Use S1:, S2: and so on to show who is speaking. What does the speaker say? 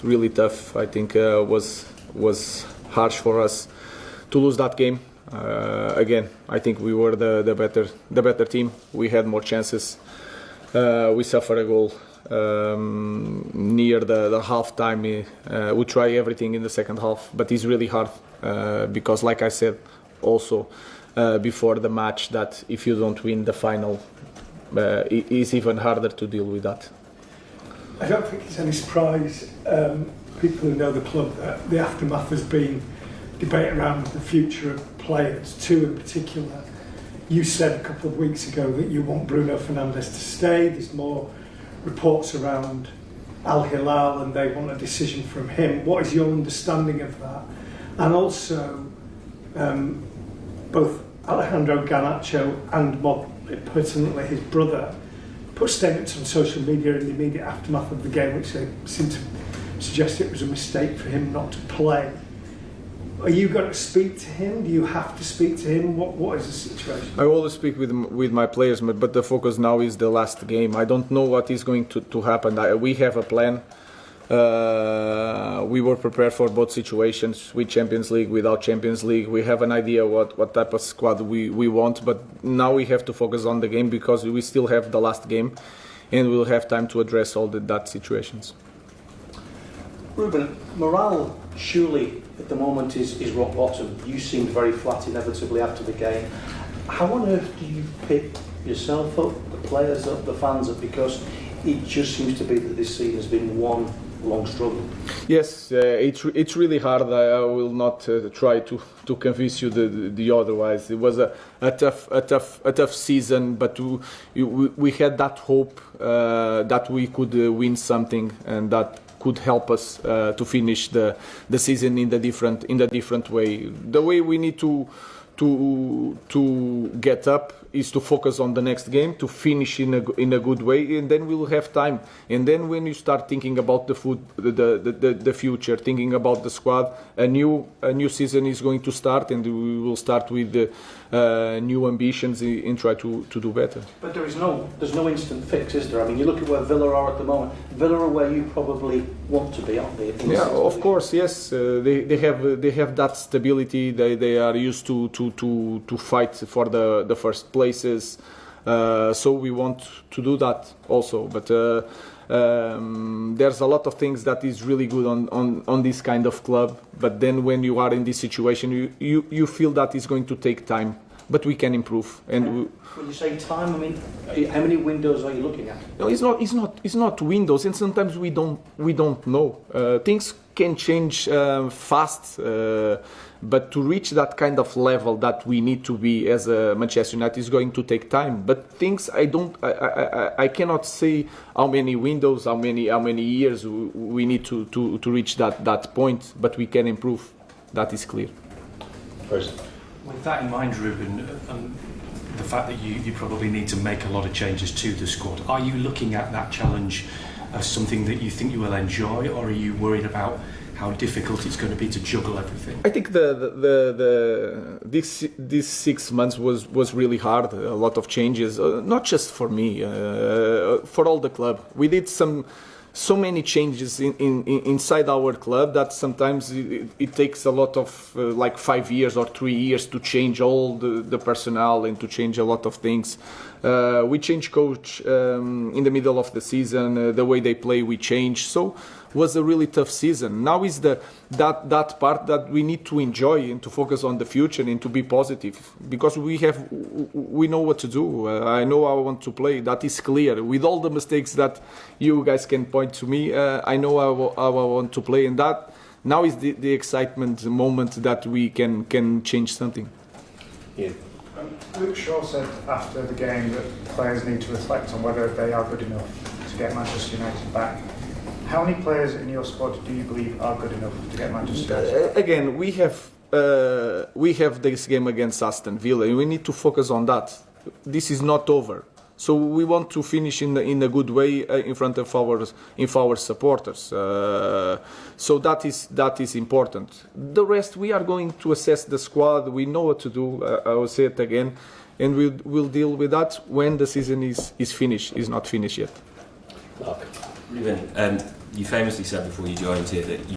S1: really tough. I think was harsh for us to lose that game. Again, I think we were the better team. We had more chances. We suffered a goal near the half time. We try everything in the second half, but it's really hard because, like I said, also before the match, that if you don't win the final, it's even harder to deal with that.
S2: I don't think it's any surprise, people who know the club, that the aftermath has been debate around the future of players, two in particular. You said a couple of weeks ago that you want Bruno Fernandes to stay. There's more reports around Al Hilal and they want a decision from him. What is your understanding of that? And also, both Alejandro Garnacho and more pertinently his brother put statements on social media in the immediate aftermath of the game which they seem to suggest it was a mistake for him not to play. Are you going to speak to him? Do you have to speak to him? What is the situation?
S1: I always speak with my players, but the focus now is the last game. I don't know what is going to happen. We have a plan. We were prepared for both situations, with Champions League, without Champions League. We have an idea what type of squad we want, but now we have to focus on the game because we still have the last game and we'll have time to address all that situations.
S3: Ruben, morale surely at the moment is rock bottom. You seemed very flat inevitably after the game. How on earth do you pick yourself up, the players up, the fans up? Because it just seems to be that this season has been one long struggle.
S1: Yes, it's really hard. I will not try to convince you the otherwise. It was a tough season, but we had that hope that we could win something, and that could help us to finish the season in the different way. The way we need to get up is to focus on the next game, to finish in a good way, and then we'll have time. And then when you start thinking about the future, thinking about the squad, a new season is going to start, and we will start with new ambitions and try to do better.
S3: But there's no instant fix, is there? I mean, you look at where Villa are at the moment. Villa are where you probably want to be, aren't they?
S1: Yeah, of course, yes. They have that stability. They are used to fight for the first places. So we want to do that also. But there's a lot of things that is really good on this kind of club. But then when you are in this situation, you feel that it's going to take time. But we can improve. And
S3: when you say time, I mean, how many windows are you looking at?
S1: No, it's not windows, and sometimes we don't know. Things can change fast, but to reach that kind of level that we need to be as a Manchester United is going to take time. But things I cannot say how many windows, how many years we need to reach that point. But we can improve. That is clear.
S3: First.
S4: With that in mind, Ruben, the fact that you probably need to make a lot of changes to the squad, are you looking at that challenge as something that you think you will enjoy, or are you worried about how difficult it's going to be to juggle everything?
S1: I think these 6 months was really hard. A lot of changes, not just for me, for all the club. We did so many changes inside our club that sometimes it takes a lot of like 5 years or 3 years to change all the personnel and to change a lot of things. We changed coach in the middle of the season. The way they play, we changed. So was a really tough season. Now is that part that we need to enjoy and to focus on the future and to be positive, because we know what to do. I know how I want to play. That is clear. With all the mistakes that you guys can point to me, I know how I want to play, and that now is the excitement moment that we can change something.
S3: Yeah.
S5: Luke Shaw said after the game that players need to reflect on whether they are good enough to get Manchester United back. How many players in your squad do you believe are good enough to get Manchester United back?
S1: Again, we have this game against Aston Villa, and we need to focus on that. This is not over. So we want to finish in a good way in front of our supporters. So that is important. The rest, we are going to assess the squad. We know what to do. I will say it again, and we'll deal with that when the season is finished. Is not finished yet.
S3: Mark.
S6: Ruben, you famously said before you joined here that